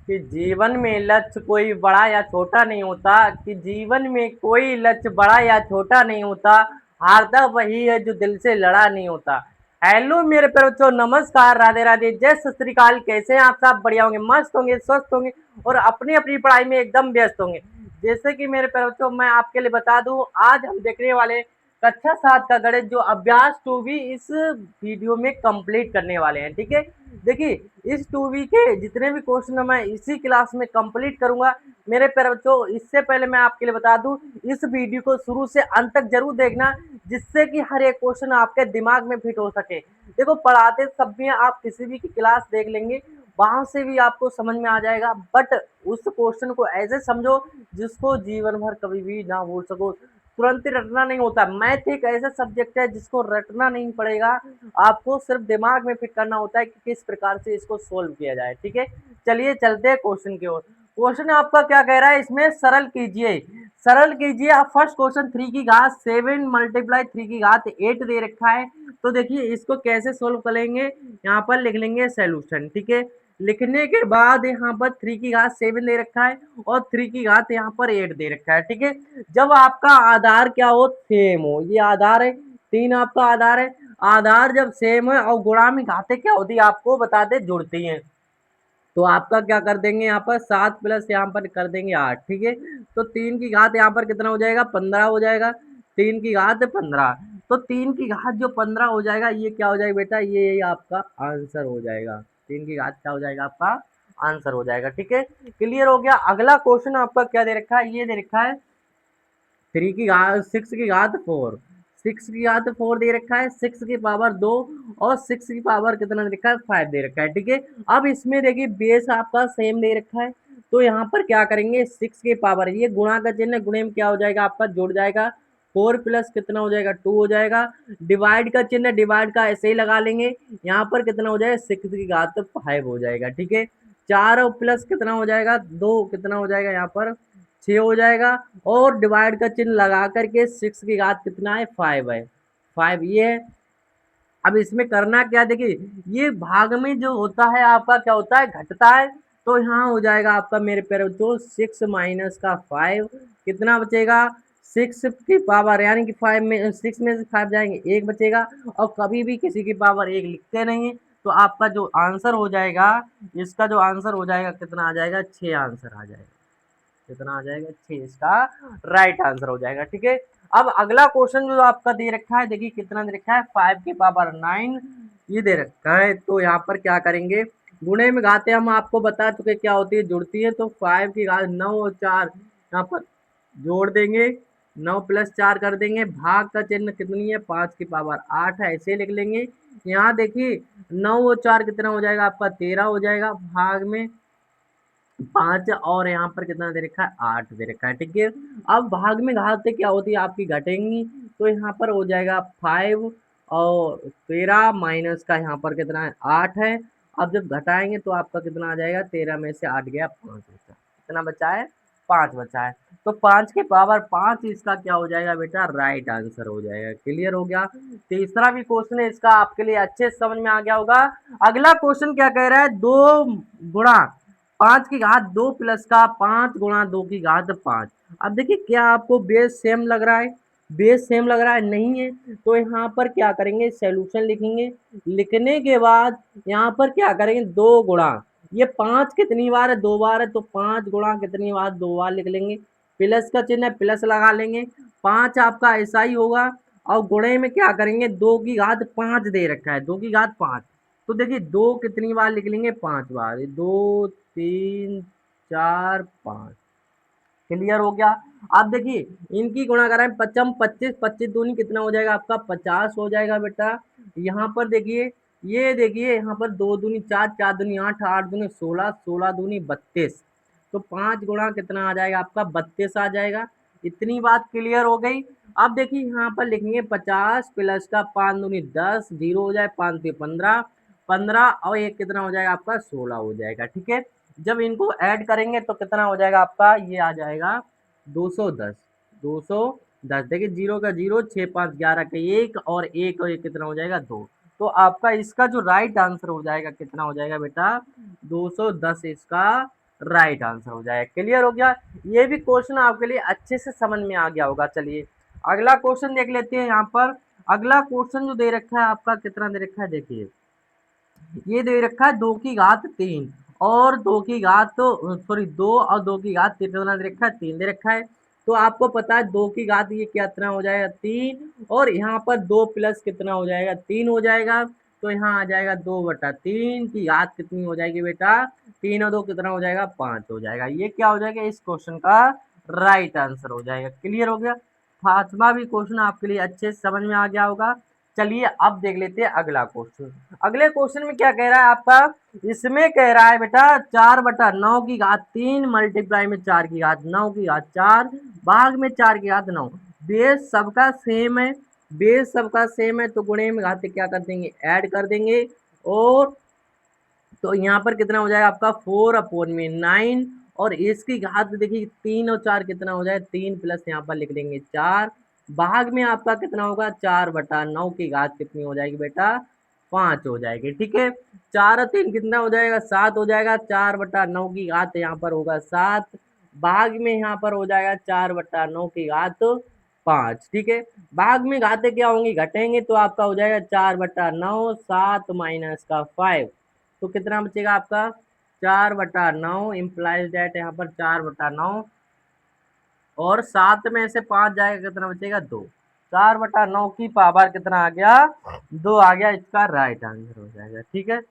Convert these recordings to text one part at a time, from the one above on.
कि जीवन में लक्ष्य कोई बड़ा या छोटा नहीं होता, कि जीवन में कोई लक्ष्य बड़ा या छोटा नहीं होता, हारता वही है जो दिल से लड़ा नहीं होता। हेलो मेरे प्यारे बच्चों, नमस्कार, राधे राधे, जय सत श्री अकाल। कैसे हैं आप? सब बढ़िया होंगे, मस्त होंगे, स्वस्थ होंगे और अपनी अपनी पढ़ाई में एकदम व्यस्त होंगे। जैसे कि मेरे प्यारे बच्चों, मैं आपके लिए बता दूं, आज हम देखने वाले कक्षा 7 का गणित जो अभ्यास 2B इस वीडियो में कंप्लीट करने वाले हैं। ठीक है, देखिए, इस 2B के जितने भी क्वेश्चन मैं इसी क्लास में कंप्लीट करूंगा। मेरे प्यारे बच्चों, इससे पहले मैं आपके लिए बता दूं, इस वीडियो को शुरू से अंत तक जरूर देखना, जिससे कि हर एक क्वेश्चन आपके दिमाग में फिट हो सके। देखो, पढ़ाते सब भी आप किसी भी की क्लास देख लेंगे, वहां से भी आपको समझ में आ जाएगा, बट उस क्वेश्चन को ऐसे समझो जिसको जीवन भर कभी भी ना भूल सको। तुरंत ही रटना नहीं होता। मैथ एक ऐसा सब्जेक्ट है जिसको रटना नहीं पड़ेगा, आपको सिर्फ दिमाग में फिट करना होता है कि किस प्रकार से इसको सोल्व किया जाए। ठीक है, चलिए चलते हैं क्वेश्चन की ओर। क्वेश्चन आपका क्या कह रहा है, इसमें सरल कीजिए, सरल कीजिए। आप फर्स्ट क्वेश्चन 3 की घात 7 मल्टीप्लाई 3 की घात 8 दे रखा है। तो देखिए, इसको कैसे सोल्व करेंगे, यहाँ पर लिख लेंगे सोल्यूशन। ठीक है, लिखने के बाद यहाँ पर 3 की घात 7 दे रखा है और 3 की घात यहाँ पर 8 दे रखा है। ठीक है, जब आपका आधार क्या हो, सेम हो, ये आधार है, 3 आपका आधार है, आधार जब सेम है और गुणा में घातें क्या होती है आपको बता दे, जुड़ती हैं। तो आपका क्या कर देंगे, यहाँ पर 7 प्लस यहाँ पर कर देंगे 8। ठीक है, तो 3 की घात यहाँ पर कितना हो जाएगा, 15 हो जाएगा। 3 की घात 15, तो 3 की घात जो 15 हो जाएगा, ये क्या हो जाएगा बेटा, ये आपका आंसर हो जाएगा। 3 की घात क्या हो जाएगा, आपका आंसर हो जाएगा। ठीक है, क्लियर हो गया। अगला क्वेश्चन आपका क्या दे रखा है, ये दे रखा है 3 की घात 6 की घात 4, 6 की घात 4 दे रखा है, 6 की पावर 2 और 6 की पावर कितना दे रखा है, 5 दे रखा है। ठीक है, अब इसमें देखिए बेस आपका सेम दे रखा है, तो यहाँ पर क्या करेंगे, 6 की पावर, ये गुणा का चिन्ह, गुणे में क्या हो जाएगा आपका, जुड़ जाएगा। 4 प्लस कितना हो जाएगा, 2 हो जाएगा। डिवाइड का चिन्ह, डिवाइड का ऐसे ही लगा लेंगे, यहाँ पर कितना हो जाएगा, 6 की घात 5 हो जाएगा। ठीक है, 4 प्लस कितना हो जाएगा, 2 कितना हो जाएगा, यहाँ पर 6 हो जाएगा। और डिवाइड का चिन्ह लगा करके 6 की घात कितना है, 5 है, 5 ये है। अब इसमें करना क्या, देखिए, ये भाग में जो होता है आपका क्या होता है, घटता है। तो यहाँ हो जाएगा आपका मेरे प्यारे बच्चों 6 माइनस का 5, कितना बचेगा, 6 की पावर, यानी कि 5 में 6 में से 5 जाएंगे, 1 बचेगा। और कभी भी किसी की पावर 1 लिखते नहीं है, तो आपका जो आंसर हो जाएगा, इसका जो आंसर हो जाएगा कितना आ जाएगा, 6 आंसर आ जाएगा। कितना आ जाएगा, 6, इसका राइट आंसर हो जाएगा। ठीक है, अब अगला क्वेश्चन जो आपका दे रखा है, देखिए कितना दे रखा है, 5 की पावर 9 ये दे रखा है। तो यहाँ पर क्या करेंगे, गुणे में घाते हम आपको बता चुके क्या होती है, जुड़ती है। तो 5 की घात 9 और 4 यहाँ पर जोड़ देंगे, 9 प्लस 4 कर देंगे, भाग का चिन्ह कितनी है, 5 की पावर 8 है, ऐसे लिख लेंगे। यहाँ देखिए 9 और 4 कितना हो जाएगा आपका, 13 हो जाएगा, भाग में 5 और यहाँ पर कितना दे रखा है, 8 दे रखा है। ठीक है, अब भाग में घाते क्या होती है आपकी, घटेंगी। तो यहाँ पर हो जाएगा 5 और 13 माइनस का यहाँ पर कितना है, 8 है। अब जब घटाएंगे तो आपका कितना आ जाएगा, 13 में से 8 गया, 5 बचा, कितना बचा है, 5 बचा है। तो 5 के पावर 5 इसका क्या हो जाएगा बेटा, राइट आंसर हो जाएगा। क्लियर हो गया। तीसरा भी क्वेश्चन है इसका आपके लिए अच्छे से समझ में आ गया होगा। अगला क्वेश्चन क्या कह रहा है, 2 गुणा 5 की घात 2 प्लस का 5 गुणा 2 की घात 5। अब देखिए, क्या आपको बेस सेम लग रहा है, बेस सेम लग रहा है, नहीं है। तो यहाँ पर क्या करेंगे, सॉल्यूशन लिखेंगे। लिखने के बाद यहाँ पर क्या करेंगे, 2 गुणा, ये 5 कितनी बार है, 2 बार है, तो 5 गुणा कितनी बार, 2 बार लिख लेंगे। प्लस का चिन्ह है, प्लस लगा लेंगे। 5 आपका ऐसा ही होगा। और गुणे में क्या करेंगे, 2 की घात 5 दे रखा है, 2 की घात 5। तो देखिए 2 कितनी बार लिख लेंगे, 5 बार, 2 3 4 5। क्लियर हो गया। अब देखिए, इनकी गुणा करें, पचम 25, 25 दूनी कितना हो जाएगा आपका, 50 हो जाएगा बेटा। यहाँ पर देखिए, ये देखिए यहाँ पर 2 दूनी 4, 4 दूनी 8, 8 दूनी 16, 16 दूनी 32। तो 5 गुणा कितना आ जाएगा आपका, 32 आ जाएगा। इतनी बात क्लियर हो गई। अब देखिए यहाँ पर लिखेंगे 50 प्लस का 5 दूनी 10, जीरो हो जाए, 5 से 15, 15 और एक कितना हो जाएगा आपका, 16 हो जाएगा। ठीक है, जब इनको ऐड करेंगे तो कितना हो जाएगा आपका, ये आ जाएगा 210, 210। देखिए जीरो का जीरो, 6 5 11 का 1 और एक कितना हो जाएगा, 2। तो आपका इसका जो राइट आंसर हो जाएगा कितना हो जाएगा बेटा, 210 इसका राइट आंसर हो जाएगा। क्लियर हो गया। ये भी क्वेश्चन आपके लिए अच्छे से समझ में आ गया होगा। चलिए अगला क्वेश्चन देख लेते हैं। यहाँ पर अगला क्वेश्चन जो दे रखा है आपका, कितना दे रखा है देखिए, ये दे रखा है 2 की घात 3 और 2 की घात, तो सॉरी 2 और 2 की घात कितना दे रखा है, 3 दे रखा है। तो आपको पता है 2 की घात ये कितना हो जाएगा, 3, और यहाँ पर 2 प्लस कितना हो जाएगा, 3 हो जाएगा। तो यहाँ आ जाएगा 2/3 की घात कितनी हो जाएगी बेटा, 3 और 2 कितना हो जाएगा, 5 हो जाएगा। ये क्या हो जाएगा, इस क्वेश्चन का राइट आंसर हो जाएगा। क्लियर हो गया। पांचवा भी क्वेश्चन आपके लिए अच्छे से समझ में आ गया होगा। चलिए अब देख लेते हैं अगला क्वेश्चन। अगले क्वेश्चन में क्या कह रहा है आपका, इसमें कह रहा है बेटा 4/9 की घात 3 मल्टीप्लाई में 4 की घात 9 की घात 4 भाग में 4 की घात 9। बेस सबका सेम है, बेस सबका सेम है तो गुणे में घाते क्या कर देंगे, ऐड कर देंगे। और तो यहाँ पर कितना हो जाएगा आपका 4/9, और इसकी घात देखिए 3 और 4 कितना हो जाए, 3 प्लस यहाँ पर लिख देंगे 4, भाग में आपका कितना होगा, 4/9 की घात कितनी हो जाएगी बेटा, 5 हो जाएगी। ठीक है, 4 और 3 कितना हो जाएगा, 7 हो जाएगा। 4/9 की घात यहाँ पर होगा 7, भाग में यहाँ पर हो जाएगा 4/9 की घात 5। ठीक है, भाग में घाते क्या होंगी, घटेंगे, तो आपका हो जाएगा 4/9, 7 माइनस का 5, तो कितना बचेगा आपका 4/9, इम्प्लाइज दैट यहाँ पर 4/9, और 7 में से 5 जाएगा कितना बचेगा, 2। 4/9 की पावर कितना आ गया, 2 आ गया। इसका राइट आंसर हो जाएगा। ठीक है,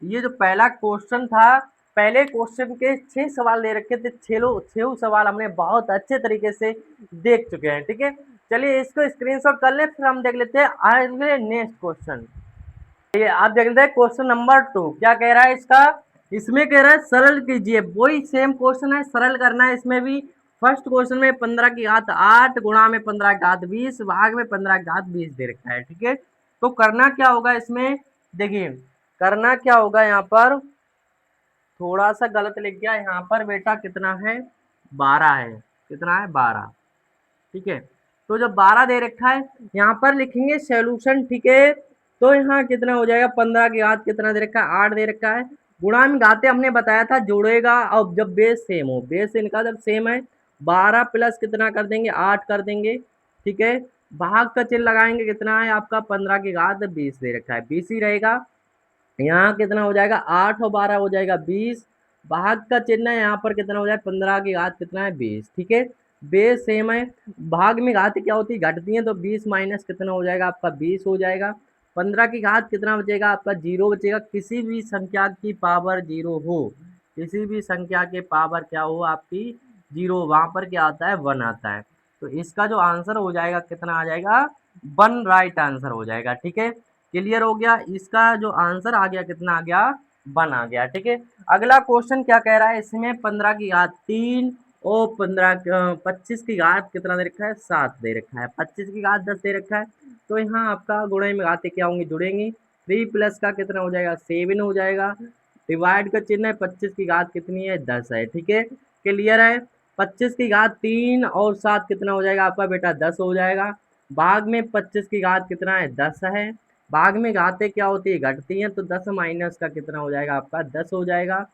ये जो पहला क्वेश्चन था, पहले क्वेश्चन के 6 सवाल दे रखे थे, 6 सवाल हमने बहुत अच्छे तरीके से देख चुके हैं। ठीक है, चलिए इसको स्क्रीनशॉट कर ले, फिर हम देख लेते हैं अगले नेक्स्ट क्वेश्चन। ये आप देख लेते हैं क्वेश्चन नंबर 2 क्या कह रहा है इसका, इसमें कह रहा है सरल कीजिए। वही सेम क्वेश्चन है, सरल करना है इसमें भी। फर्स्ट क्वेश्चन में 15 की घात 8 गुणा में 15 की घात 20 भाग में 15 की घात 20 दे रखा है। ठीक है, तो करना क्या होगा इसमें, देखिए करना क्या होगा, यहाँ पर थोड़ा सा गलत लिख गया यहाँ पर बेटा, कितना है 12 है, कितना है 12। ठीक है, तो जब 12 दे रखा है यहाँ पर लिखेंगे सॉल्यूशन। ठीक है, तो यहाँ कितना हो जाएगा, 15 की घात कितना दे रखा है, 8 दे रखा है। गुणा में घाते हमने बताया था जोड़ेगा, और जब बेस सेम हो, बेस इनका जब सेम है, 12 प्लस कितना कर देंगे, 8 कर देंगे। ठीक है, भाग का चिन्ह लगाएंगे, कितना है आपका 15 की घात 20 दे रखा है, 20 ही रहेगा। यहाँ कितना हो जाएगा, 8 और 12 हो जाएगा 20, भाग का चिन्ह है यहाँ पर कितना हो जाए, 15 की घात कितना है 20। ठीक है, बेस सेम है, भाग में घात क्या होती है, घटती है, तो 20 माइनस कितना हो जाएगा आपका 20 हो जाएगा। 15 की घात कितना बचेगा आपका, 0 बचेगा। किसी भी संख्या की पावर 0 हो, किसी भी संख्या के पावर क्या हो आपकी 0, वहां पर क्या आता है, 1 आता है। तो इसका जो आंसर हो जाएगा कितना आ जाएगा, 1 राइट आंसर हो जाएगा। ठीक है, क्लियर हो गया। इसका जो आंसर आ गया कितना आ गया, 1 आ गया। ठीक है, अगला क्वेश्चन क्या कह रहा है, इसमें 15 की घात 3 और 25 की घात कितना दे रखा है, 7 दे रखा है। 25 की घात 10 दे रखा है, तो यहाँ आपका गुणे में घाते क्या होंगे, जुड़ेंगे। 3 प्लस का कितना हो जाएगा, 7 हो जाएगा। डिवाइड का चिन्ह है, 25 की घात कितनी है, 10 है। ठीक है, क्लियर है। 25 की घात 3 और 7 कितना हो जाएगा आपका बेटा, 10 हो जाएगा। भाग में 25 की घात कितना है, 10 है। भाग में घातें क्या होती है, घटती हैं, तो 10 माइनस का कितना हो जाएगा आपका, 10 हो जाएगा।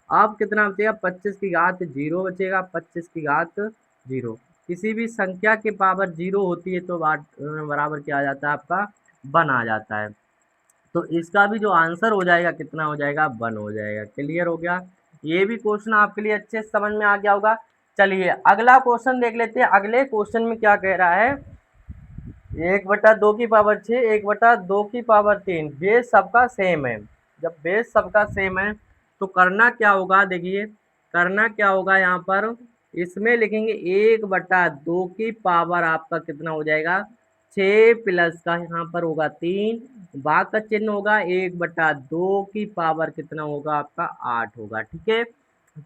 अब कितना बचेगा, 25 की घात 0 बचेगा, 25 की घात 0। किसी भी संख्या के पावर 0 होती है तो बराबर क्या आ जाता है आपका, 1 आ जाता है। तो इसका भी जो आंसर हो जाएगा कितना हो जाएगा, 1 हो जाएगा। क्लियर हो गया। ये भी क्वेश्चन आपके लिए अच्छे से समझ में आ गया होगा। चलिए अगला क्वेश्चन देख लेते हैं। अगले क्वेश्चन में क्या कह रहा है, 1/2 की पावर 6 1/2 की पावर 3 बेस सबका सेम है। जब बेस सबका सेम है तो करना क्या होगा, देखिए करना क्या होगा, यहाँ पर इसमें लिखेंगे 1/2 की पावर आपका कितना हो जाएगा, 6 प्लस का यहाँ पर होगा 3, भाग का चिन्ह होगा, 1/2 की पावर कितना होगा आपका 8 होगा। ठीक है,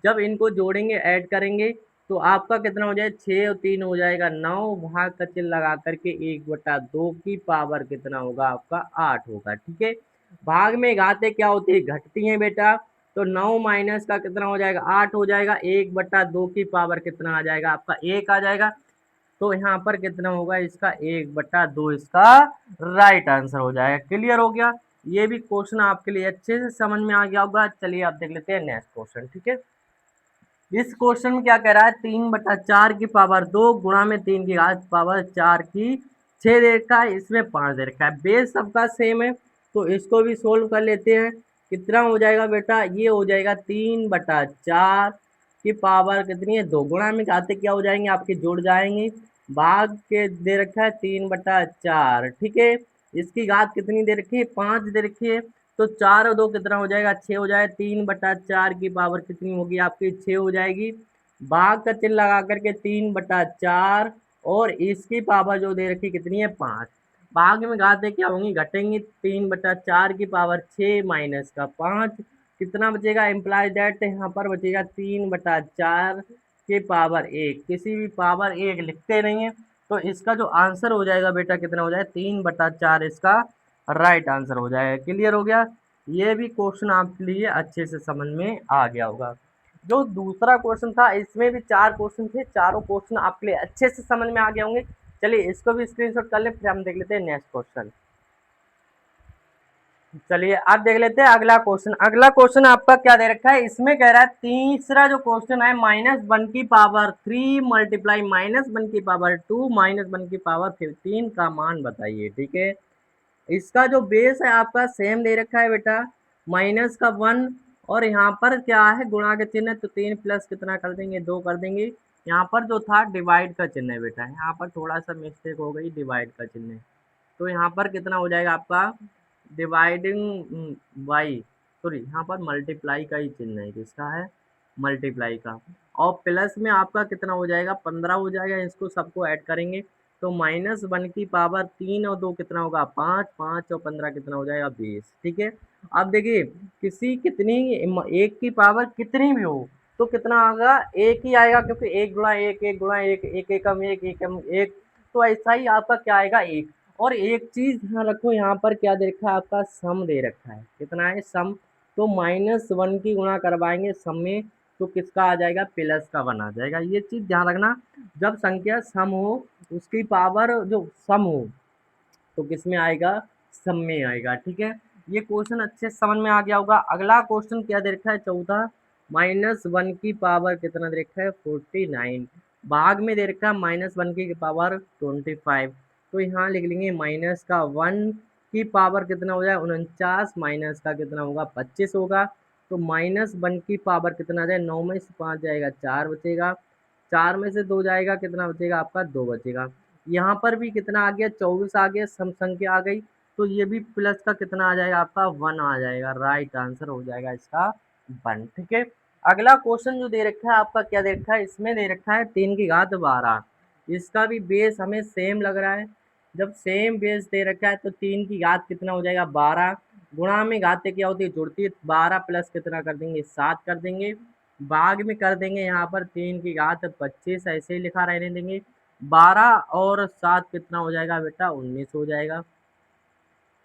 जब इनको जोड़ेंगे ऐड करेंगे तो आपका कितना हो जाए, 6 और 3 हो जाएगा 9, भाग का चिन्ह लगा करके 1/2 की पावर कितना होगा आपका 8 होगा। ठीक है, भाग में घातें क्या होती है, घटती हैं बेटा, तो 9 माइनस का कितना हो जाएगा, 8 हो जाएगा। 1/2 की पावर कितना आ जाएगा आपका, 1 आ जाएगा। तो यहाँ पर कितना होगा इसका, 1/2 इसका राइट आंसर हो जाएगा। क्लियर हो गया। ये भी क्वेश्चन आपके लिए अच्छे से समझ में आ गया होगा। चलिए आप देख लेते हैं नेक्स्ट क्वेश्चन, ठीक है। इस क्वेश्चन में क्या कह रहा है, 3/4 की पावर 2 गुणा में 3 की घात पावर 4 की 6 दे रखा है, इसमें 5 दे रखा है। बेस सबका सेम है तो इसको भी सोल्व कर लेते हैं। कितना हो जाएगा बेटा, ये हो जाएगा 3/4 की पावर कितनी है 2, गुणा में घाते क्या हो जाएंगे आपके जुड़ जाएंगे, भाग के दे रखा है 3/4, ठीक है। इसकी घात कितनी दे रखी है 5 दे रखी है, तो 4 और 2 कितना हो जाएगा 6 हो जाएगा। 3/4 की पावर कितनी होगी आपकी 6 हो जाएगी। भाग का चिन्ह लगा करके 3/4 और इसकी पावर जो दे रखी कितनी है 5, भाग में घाते क्या होंगी घटेंगी, 3/4 की पावर 6 माइनस का 5 कितना बचेगा, इम्प्लाई दैट यहाँ पर बचेगा 3/4 की पावर 1, किसी भी पावर 1 लिखते नहीं है। तो इसका जो आंसर हो जाएगा बेटा कितना हो जाएगा 3/4 इसका राइट आंसर हो जाएगा। क्लियर हो गया, ये भी क्वेश्चन आपके लिए अच्छे से समझ में आ गया होगा। जो दूसरा क्वेश्चन था इसमें भी 4 क्वेश्चन थे, चारों क्वेश्चन आपके लिए अच्छे से समझ में आ गए होंगे। चलिए इसको भी स्क्रीनशॉट कर ले, फिर हम देख लेते हैं नेक्स्ट क्वेश्चन। चलिए आप देख लेते हैं अगला क्वेश्चन। अगला क्वेश्चन आपका क्या दे रखा है, इसमें कह रहा है तीसरा जो क्वेश्चन है -1 की पावर 3 मल्टीप्लाई -1 की पावर 2 -1 की पावर 15 का मान बताइए, ठीक है। इसका जो बेस है आपका सेम दे रखा है बेटा, माइनस का 1 और यहाँ पर क्या है गुणा के चिन्ह है, तो 3 प्लस कितना कर देंगे 2 कर देंगे। यहाँ पर जो था डिवाइड का चिन्ह है बेटा, यहाँ पर थोड़ा सा मिस्टेक हो गई, डिवाइड का चिन्ह है, तो यहाँ पर कितना हो जाएगा आपका डिवाइडिंग बाई, सॉरी यहाँ पर मल्टीप्लाई का ही चिन्ह है, किसका है मल्टीप्लाई का, और प्लस में आपका कितना हो जाएगा 15 हो जाएगा, इसको सबको ऐड करेंगे तो -1 की पावर 3 और 2 कितना होगा 5, 5 और 15 कितना हो जाएगा 20, ठीक है। अब देखिए किसी कितनी एक की पावर कितनी भी हो तो कितना आएगा एक ही आएगा, क्योंकि 1 गुणा 1 1 गुणा 1 1 एकम 1 एकम 1, तो ऐसा ही आपका क्या आएगा 1। और एक चीज ध्यान रखो यहाँ पर क्या दे रखा है आपका सम दे रखा है, कितना है सम, तो -1 की गुणा करवाएंगे सम में तो किसका आ जाएगा प्लस का 1 आ जाएगा। ये चीज ध्यान रखना, जब संख्या सम हो उसकी पावर जो सम हो तो किस में आएगा सम में आएगा, ठीक है। ये क्वेश्चन अच्छे से समझ में आ गया होगा। अगला क्वेश्चन क्या दे रखा है चौथा, -1 की पावर कितना दे रखा है 49, भाग में दे रखा है -1 की पावर 25, तो यहाँ लिख लेंगे माइनस का 1 की पावर कितना हो जाए 49 माइनस का कितना होगा 25 होगा, तो -1 की पावर कितना आ जाए 9 में से 5 जाएगा 4 बचेगा, 4 में से 2 जाएगा कितना बचेगा आपका 2 बचेगा। यहाँ पर भी कितना आ गया 24 आ गया, सम संख्या आ गई, तो ये भी प्लस का कितना आ जाएगा आपका 1 आ जाएगा, राइट आंसर हो जाएगा इसका 1, ठीक है। अगला क्वेश्चन जो दे रखा है आपका क्या दे रखा है, इसमें दे रखा है 3 की घात 12, इसका भी बेस हमें सेम लग रहा है। जब सेम बेस दे रखा है तो 3 की घात कितना हो जाएगा 12, गुणा में घाते क्या होती है जुड़ती है, 12 प्लस कितना कर देंगे 7 कर देंगे, भाग में कर देंगे यहाँ पर 3 की घात 25 ऐसे ही लिखा रहने देंगे, 12 और 7 कितना हो जाएगा बेटा 19 हो जाएगा,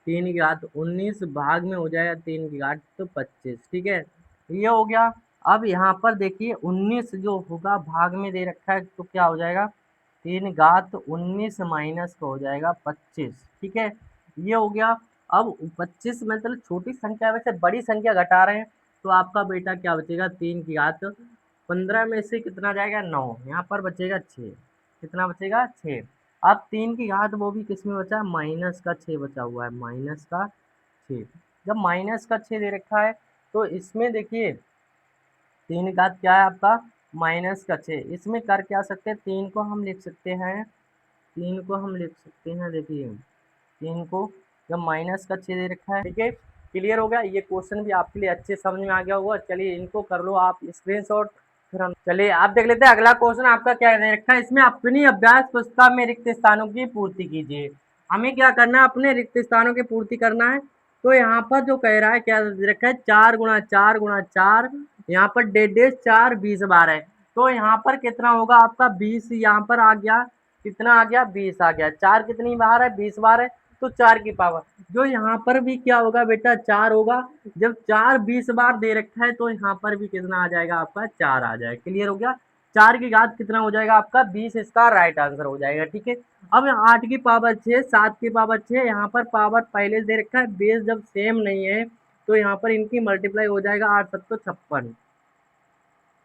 3 की घात 19 भाग में हो जाएगा 3 की घात तो 25, ठीक है। ये हो गया। अब यहाँ पर देखिए 19 जो होगा भाग में दे रखा है तो क्या हो जाएगा 3 घात 19 माइनस का हो जाएगा 25, ठीक है। ये हो गया। अब 25 मतलब छोटी संख्या में से बड़ी संख्या घटा रहे हैं तो आपका बेटा क्या बचेगा 3 की घात 15 में से कितना जाएगा 9, यहाँ पर बचेगा 6, कितना बचेगा 6। अब 3 की घात वो भी किस में बचा माइनस का 6 बचा हुआ है, माइनस का 6, जब माइनस का 6 दे रखा है तो इसमें देखिए 3 की घात क्या है आपका माइनस का 6, इसमें कर क्या सकते हैं 3 को हम लिख सकते हैं, 3 को हम लिख सकते हैं देखिए 3 को, जब माइनस का 6 दे रखा है, ठीक है। क्लियर हो गया, ये क्वेश्चन भी आपके लिए अच्छे समझ में आ गया होगा। चलिए इनको कर लो आप स्क्रीनशॉट, फिर हम चलिए आप देख लेते हैं अगला क्वेश्चन आपका क्या दे रखा है, इसमें अपनी अभ्यास पुस्तिका में रिक्त स्थानों की पूर्ति कीजिए। हमें क्या करना है अपने रिक्त स्थानों की पूर्ति करना है, तो यहाँ पर जो कह रहा है क्या दे रखा है 4 गुणा 4 गुणा 4, यहाँ पर 1.5 4 20 बार है, तो यहाँ पर कितना होगा आपका 20, यहाँ पर आ गया कितना आ गया 20 आ गया, 4 कितनी बार है 20 बार है, तो 4 की पावर जो यहाँ पर भी क्या होगा बेटा 4 होगा, जब 4 20 बार दे रखा है तो यहाँ पर भी कितना आ जाएगा आपका 4 आ जाएगा। क्लियर हो गया, 4 की घात कितना हो जाएगा आपका 20, इसका राइट आंसर हो जाएगा। ठीक है, अब 8 की पावर 6, 7 की पावर 6, यहाँ पर पावर पहले से दे रखा है, बेस जब सेम नहीं है तो यहाँ पर इनकी मल्टीप्लाई हो जाएगा 8 7 56,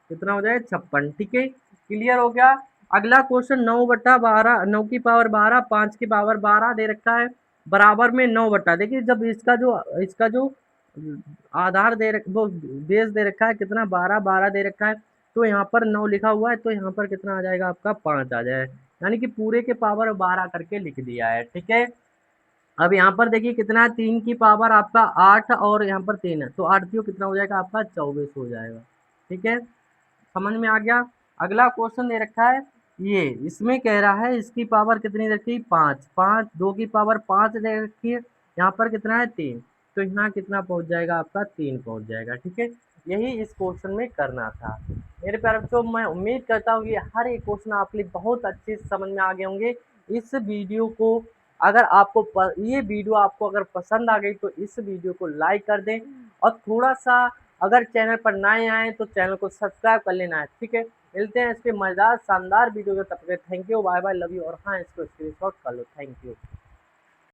कितना हो जाएगा 56। ठीक है, क्लियर हो गया। अगला क्वेश्चन 9/12, 9 की पावर 12, 5 की पावर 12 दे रखा है, बराबर में 9 देखिए जब इसका जो आधार वो बेस दे रखा है कितना 12 12 दे रखा है, तो यहाँ पर 9 लिखा हुआ है, तो यहाँ पर कितना आ जाएगा आपका 5 आ जाएगा, यानी कि पूरे के पावर 12 करके लिख दिया है। ठीक है, अब यहाँ पर देखिए कितना है, 3 की पावर आपका 8 और यहाँ पर 3 है, तो 8 क्यों कितना हो जाएगा आपका 24 हो जाएगा। ठीक है, समझ में आ गया। अगला क्वेश्चन दे रखा है, ये इसमें कह रहा है इसकी पावर कितनी रखी है 5, 5 2 की पावर 5 दे रखी है, यहाँ पर कितना है 3, तो यहाँ कितना पहुंच जाएगा आपका 3 पहुंच जाएगा। ठीक है, यही इस क्वेश्चन में करना था। मेरे प्यारे बच्चों, मैं उम्मीद करता हूँ कि हर एक क्वेश्चन आपके लिए बहुत अच्छे से समझ में आ गए होंगे। इस वीडियो को अगर ये वीडियो आपको अगर पसंद आ गई तो इस वीडियो को लाइक कर दें, और थोड़ा सा अगर चैनल पर नए आए तो चैनल को सब्सक्राइब कर लेना है। ठीक है, मिलते हैं इसके मजेदार शानदार वीडियो में, तब तक thank you, bye bye, love you, और हाँ इसको स्क्रीनशॉट कर लो। Thank you.